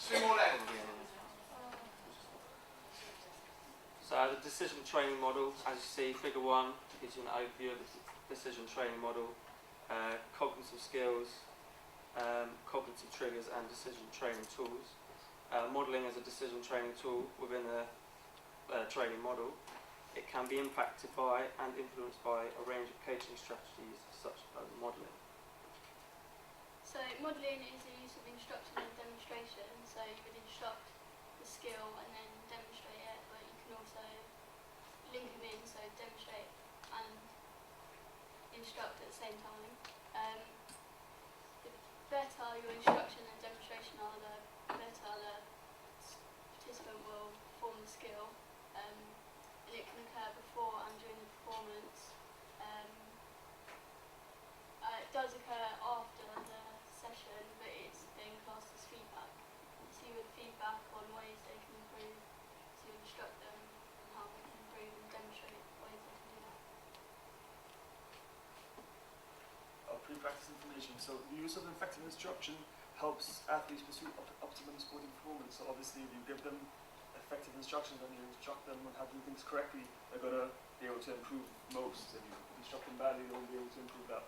So the decision training model, as you see, figure 1 gives you an overview of the decision training model, cognitive skills, cognitive triggers and decision training tools. Modelling is a decision training tool within a training model. It can be impacted by and influenced by a range of coaching strategies such as modelling. So modelling is the use of instruction and demonstration. So you would instruct the skill and then demonstrate it, but you can also link them in, so demonstrate and instruct at the same time. The better your instruction and demonstration are, the better the participant will perform the skill. And it can occur before and during the performance. It does occur after the session, but it's being classed as feedback. So you would feedback on ways they can improve, to instruct them on how they can improve and demonstrate ways they can do that. Pre-practice information. So the use of effective instruction helps athletes pursue optimum sporting performance. So obviously if you give them effective instructions and you instruct them on how to do things correctly, they're going to be able to improve most. If you instruct them badly, they won't be able to improve that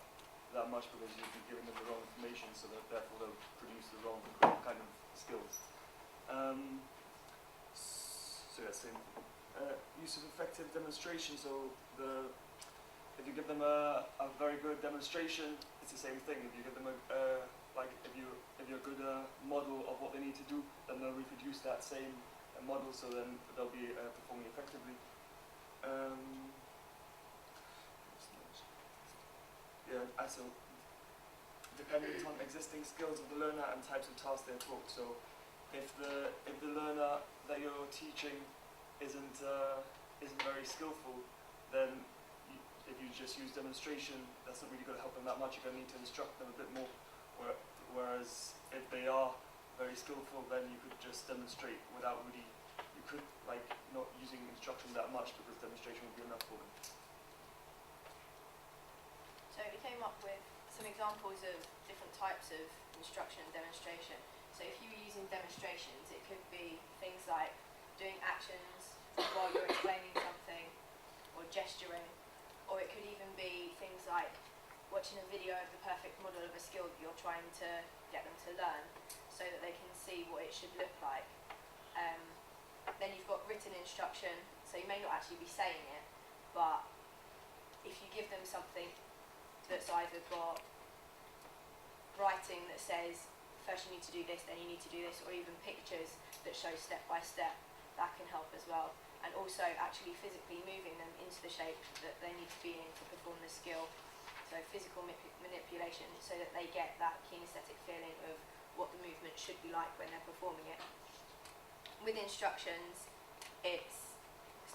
much because you'll be giving them the wrong information, so that therefore they'll produce the wrong kind of skills. So yeah, same. Use of effective demonstration. So if you give them a very good demonstration, it's the same thing. If you give them if you're a good model of what they need to do, then they'll reproduce that same model, so then they'll be performing effectively. So dependent on existing skills of the learner and types of tasks they're taught. So if the learner that you're teaching isn't very skillful, then if you just use demonstration, that's not really going to help them that much. You're going to need to instruct them a bit more. Whereas if they are very skillful, then you could just demonstrate without really, you could not using instruction that much, because demonstration would be enough for them. So we came up with some examples of different types of instruction and demonstration. So if you were using demonstrations, it could be things like doing actions while you're explaining something, or gesturing, or it could even be things like watching a video of the perfect model of a skill that you're trying to get them to learn, so that they can see what it should look like. Then you've got written instruction, so you may not actually be saying it, but if you give them something that's either got writing that says first you need to do this, then you need to do this, or even pictures that show step by step, that can help as well. And also actually physically moving them into the shape that they need to be in to perform the skill. So physical manipulation, so that they get that kinesthetic feeling of what the movement should be like when they're performing it. With instructions, it's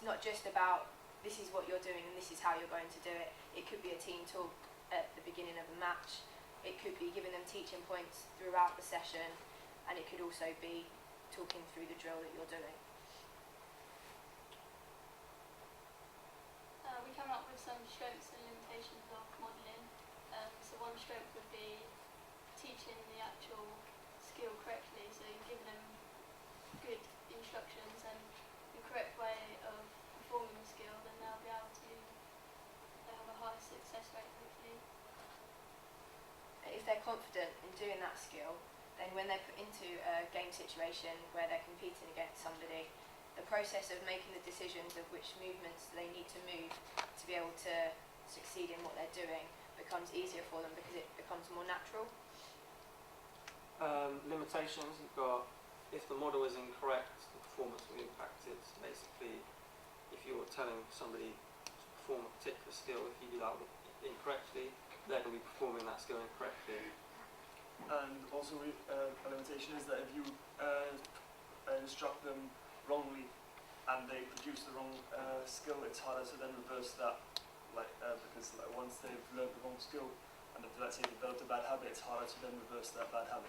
not just about this is what you're doing and this is how you're going to do it. It could be a team talk at the beginning of a match. It could be giving them teaching points throughout the session, and it could also be talking through the drill that you're doing. We come up with some strengths and limitations of modelling. So one strength would be teaching the actual skill correctly, so you give them good instructions and the correct way of performing the skill, then they'll be able to have a high success rate, hopefully. If they're confident in doing that skill, then when they're put into a game situation where they're competing against somebody, the process of making the decisions of which movements they need to move to be able to succeed in what they're doing becomes easier for them, because it becomes more natural. Limitations, you've got, if the model is incorrect, the performance will be impacted. Basically, if you're telling somebody to perform a particular skill, if you do that incorrectly, they're going to be performing that skill incorrectly. And also a limitation is that if you instruct them wrongly and they produce the wrong skill, it's harder to then reverse that, because once they've learned the wrong skill and if, let's say, developed a bad habit, it's harder to then reverse that bad habit.